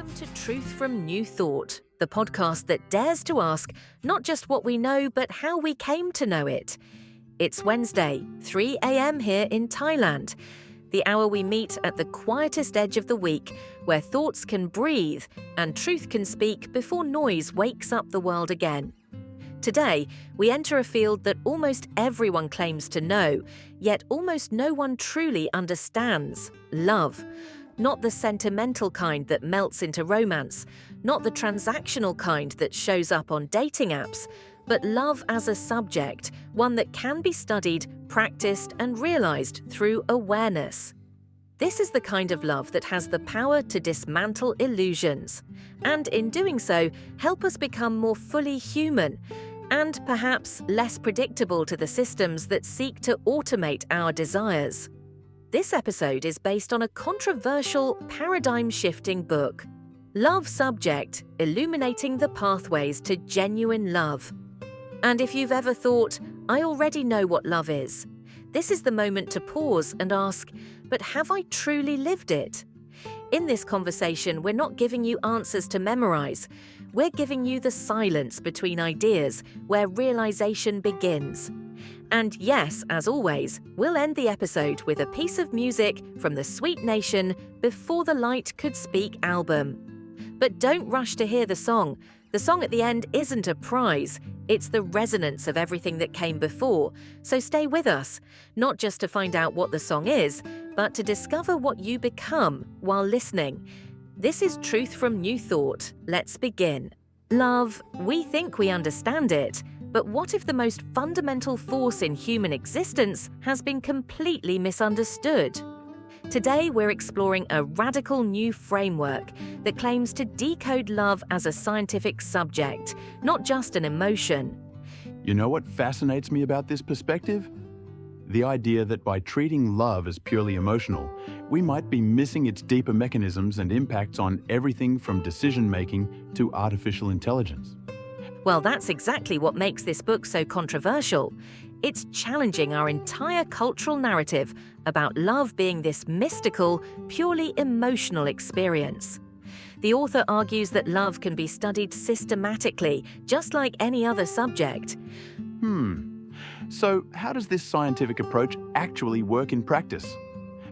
Welcome to Truth from New Thought, the podcast that dares to ask not just what we know, but how we came to know it. It's Wednesday, 3 a.m. here in Thailand, the hour we meet at the quietest edge of the week, where thoughts can breathe and truth can speak before noise wakes up the world again. Today, we enter a field that almost everyone claims to know, yet almost no one truly understands: love. Not the sentimental kind that melts into romance, not the transactional kind that shows up on dating apps, but love as a subject, one that can be studied, practiced, and realized through awareness. This is the kind of love that has the power to dismantle illusions, and in doing so, help us become more fully human, and perhaps less predictable to the systems that seek to automate our desires. This episode is based on a controversial, paradigm-shifting book, Love Subject: Illuminating the Pathways to Genuine Love. And if you've ever thought, I already know what love is, this is the moment to pause and ask, but have I truly lived it? In this conversation, we're not giving you answers to memorize. We're giving you the silence between ideas where realization begins. And yes, as always, we'll end the episode with a piece of music from the Sweet Nation Before the Light Could Speak album. But don't rush to hear the song. The song at the end isn't a prize. It's the resonance of everything that came before. So stay with us, not just to find out what the song is, but to discover what you become while listening. This is Truth from New Thought. Let's begin. Love, we think we understand it. But what if the most fundamental force in human existence has been completely misunderstood? Today, we're exploring a radical new framework that claims to decode love as a scientific subject, not just an emotion. You know what fascinates me about this perspective? The idea that by treating love as purely emotional, we might be missing its deeper mechanisms and impacts on everything from decision-making to artificial intelligence. Well, that's exactly what makes this book so controversial. It's challenging our entire cultural narrative about love being this mystical, purely emotional experience. The author argues that love can be studied systematically, just like any other subject. So how does this scientific approach actually work in practice?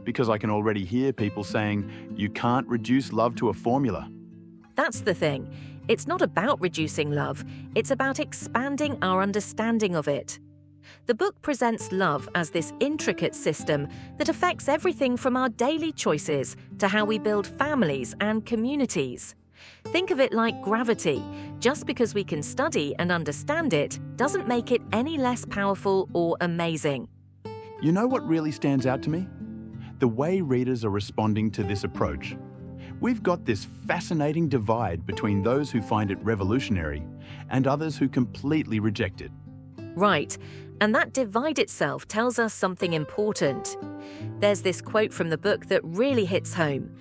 Because I can already hear people saying, you can't reduce love to a formula. That's the thing. It's not about reducing love, it's about expanding our understanding of it. The book presents love as this intricate system that affects everything from our daily choices to how we build families and communities. Think of it like gravity. Just because we can study and understand it doesn't make it any less powerful or amazing. You know what really stands out to me? The way readers are responding to this approach. We've got this fascinating divide between those who find it revolutionary and others who completely reject it. Right, and that divide itself tells us something important. There's this quote from the book that really hits home.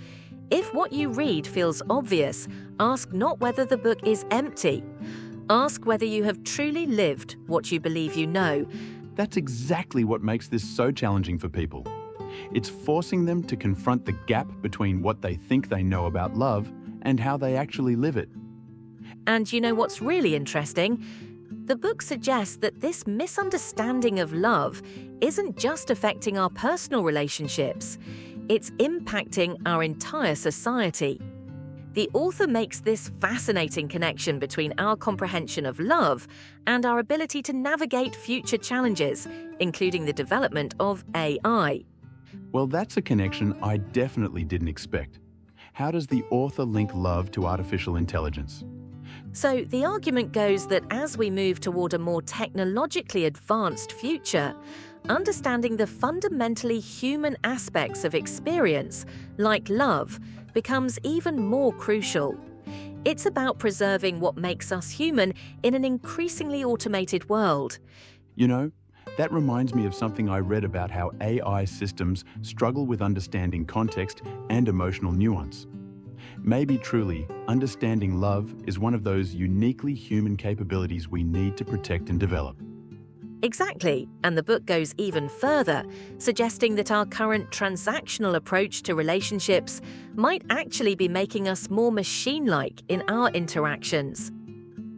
If what you read feels obvious, ask not whether the book is empty. Ask whether you have truly lived what you believe you know. That's exactly what makes this so challenging for people. It's forcing them to confront the gap between what they think they know about love and how they actually live it. And you know what's really interesting? The book suggests that this misunderstanding of love isn't just affecting our personal relationships, it's impacting our entire society. The author makes this fascinating connection between our comprehension of love and our ability to navigate future challenges, including the development of AI. Well, that's a connection I definitely didn't expect. How does the author link love to artificial intelligence? So the argument goes that as we move toward a more technologically advanced future, understanding the fundamentally human aspects of experience, like love, becomes even more crucial. It's about preserving what makes us human in an increasingly automated world. You know, that reminds me of something I read about how AI systems struggle with understanding context and emotional nuance. Maybe truly, understanding love is one of those uniquely human capabilities we need to protect and develop. Exactly, and the book goes even further, suggesting that our current transactional approach to relationships might actually be making us more machine-like in our interactions.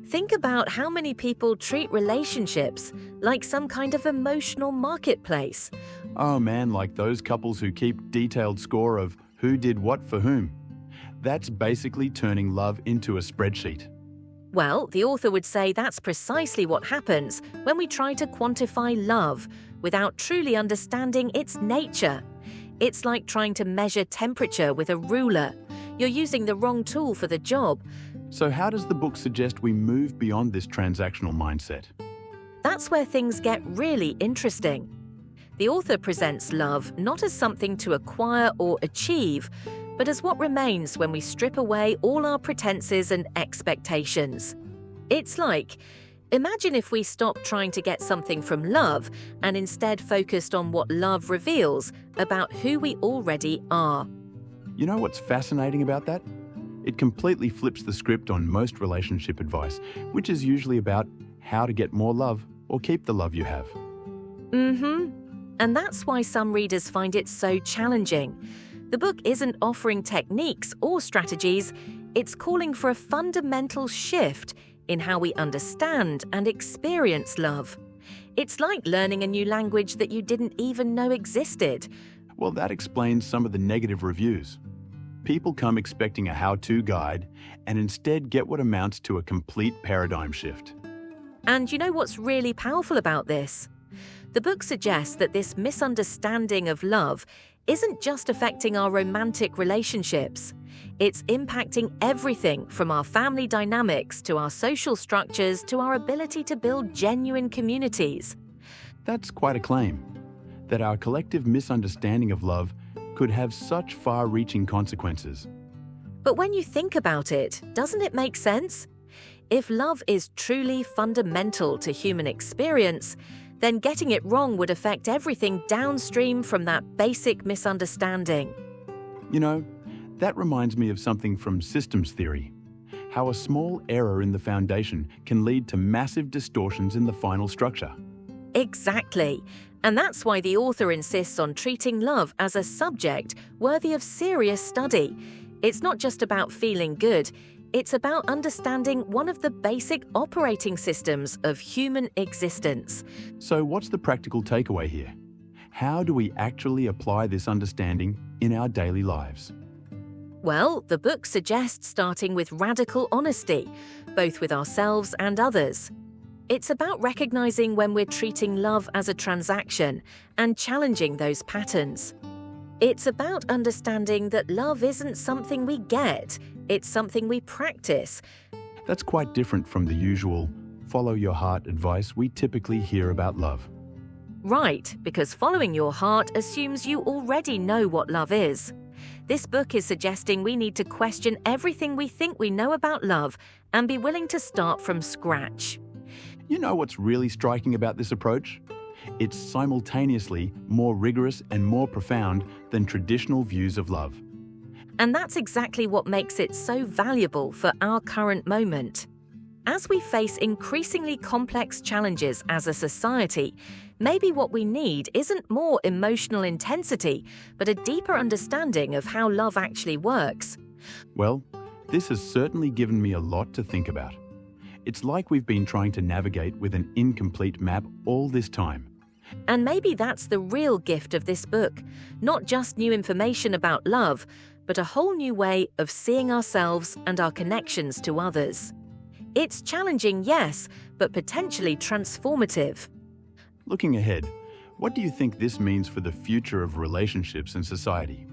Think about how many people treat relationships like some kind of emotional marketplace. Oh man, like those couples who keep detailed score of who did what for whom. That's basically turning love into a spreadsheet. Well, the author would say that's precisely what happens when we try to quantify love without truly understanding its nature. It's like trying to measure temperature with a ruler. You're using the wrong tool for the job. So how does the book suggest we move beyond this transactional mindset? That's where things get really interesting. The author presents love not as something to acquire or achieve, but as what remains when we strip away all our pretenses and expectations. It's like, imagine if we stopped trying to get something from love and instead focused on what love reveals about who we already are. You know what's fascinating about that? It completely flips the script on most relationship advice, which is usually about how to get more love or keep the love you have. And that's why some readers find it so challenging. The book isn't offering techniques or strategies, it's calling for a fundamental shift in how we understand and experience love. It's like learning a new language that you didn't even know existed. Well, that explains some of the negative reviews. People come expecting a how-to guide and instead get what amounts to a complete paradigm shift. And you know what's really powerful about this? The book suggests that this misunderstanding of love isn't just affecting our romantic relationships. It's impacting everything from our family dynamics to our social structures to our ability to build genuine communities. That's quite a claim, that our collective misunderstanding of love could have such far-reaching consequences. But when you think about it, doesn't it make sense? If love is truly fundamental to human experience, then getting it wrong would affect everything downstream from that basic misunderstanding. You know, that reminds me of something from systems theory, how a small error in the foundation can lead to massive distortions in the final structure. Exactly. And that's why the author insists on treating love as a subject worthy of serious study. It's not just about feeling good, it's about understanding one of the basic operating systems of human existence. So what's the practical takeaway here? How do we actually apply this understanding in our daily lives? Well, the book suggests starting with radical honesty, both with ourselves and others. It's about recognizing when we're treating love as a transaction and challenging those patterns. It's about understanding that love isn't something we get, it's something we practice. That's quite different from the usual follow your heart advice we typically hear about love. Right, because following your heart assumes you already know what love is. This book is suggesting we need to question everything we think we know about love and be willing to start from scratch. You know what's really striking about this approach? It's simultaneously more rigorous and more profound than traditional views of love. And that's exactly what makes it so valuable for our current moment. As we face increasingly complex challenges as a society, maybe what we need isn't more emotional intensity, but a deeper understanding of how love actually works. Well, this has certainly given me a lot to think about. It's like we've been trying to navigate with an incomplete map all this time. And maybe that's the real gift of this book, not just new information about love, but a whole new way of seeing ourselves and our connections to others. It's challenging, yes, but potentially transformative. Looking ahead, what do you think this means for the future of relationships and society?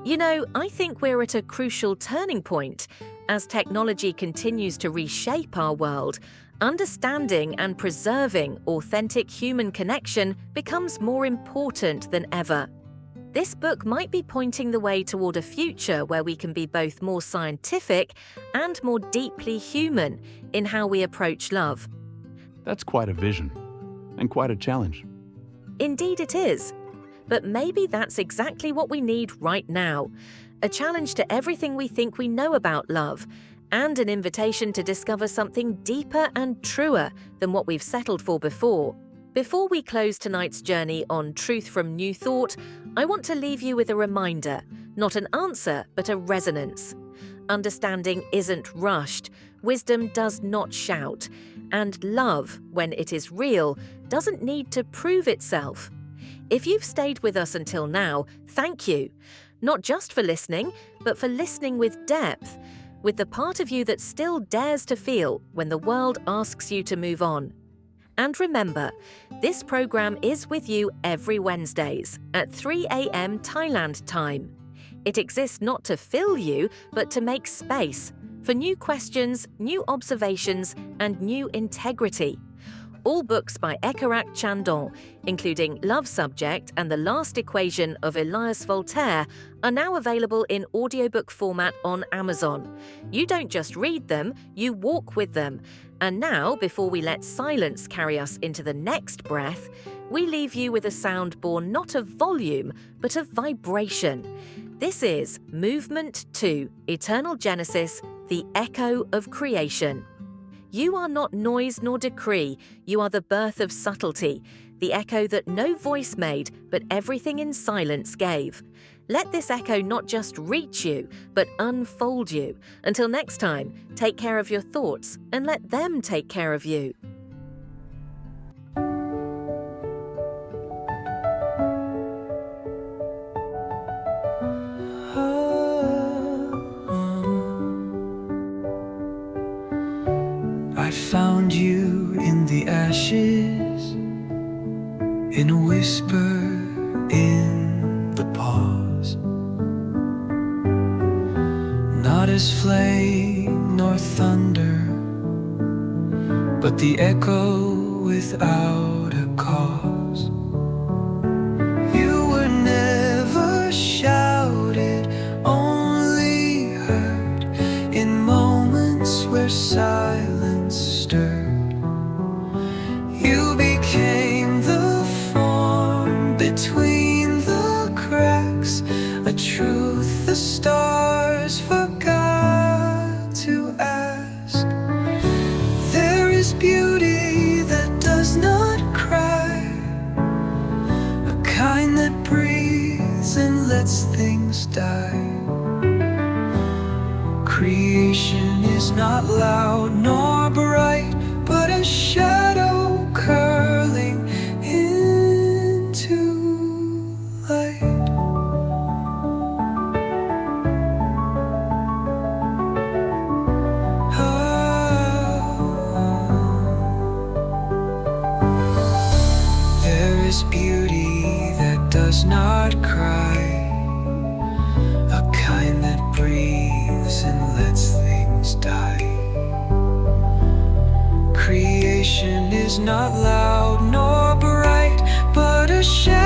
You know, I think we're at a crucial turning point. As technology continues to reshape our world, understanding and preserving authentic human connection becomes more important than ever. This book might be pointing the way toward a future where we can be both more scientific and more deeply human in how we approach love. That's quite a vision, and quite a challenge. Indeed it is. But maybe that's exactly what we need right now. A challenge to everything we think we know about love, and an invitation to discover something deeper and truer than what we've settled for before. Before we close tonight's journey on Truth from New Thought, I want to leave you with a reminder, not an answer, but a resonance. Understanding isn't rushed, wisdom does not shout, and love, when it is real, doesn't need to prove itself. If you've stayed with us until now, thank you. Not just for listening, but for listening with depth, with the part of you that still dares to feel when the world asks you to move on. And remember, this program is with you every Wednesdays at 3 a.m. Thailand time. It exists not to fill you, but to make space for new questions, new observations, and new integrity. All books by Ekarak Chandon, including Love Subject and The Last Equation of Elias Voltaire, are now available in audiobook format on Amazon. You don't just read them, you walk with them. And now, before we let silence carry us into the next breath, we leave you with a sound born not of volume, but of vibration. This is Movement 2, Eternal Genesis, the Echo of Creation. You are not noise nor decree, you are the birth of subtlety, the echo that no voice made, but everything in silence gave. Let this echo not just reach you, but unfold you. Until next time, take care of your thoughts and let them take care of you. I found you in the ashes, in a whisper, in the pause. Not as flame nor thunder, but the echo without a cause. You were never shouted, only heard in moments where silence stirred. You became the form between the cracks, a truth the stars forgot to ask. There is beauty that does not cry, a kind that breathes and lets things die. Creation is not loud nor bright, but a shadow curling into light. There is beauty that does not cry, a kind that breathes and lets things die. Creation is not loud nor bright, but a shadow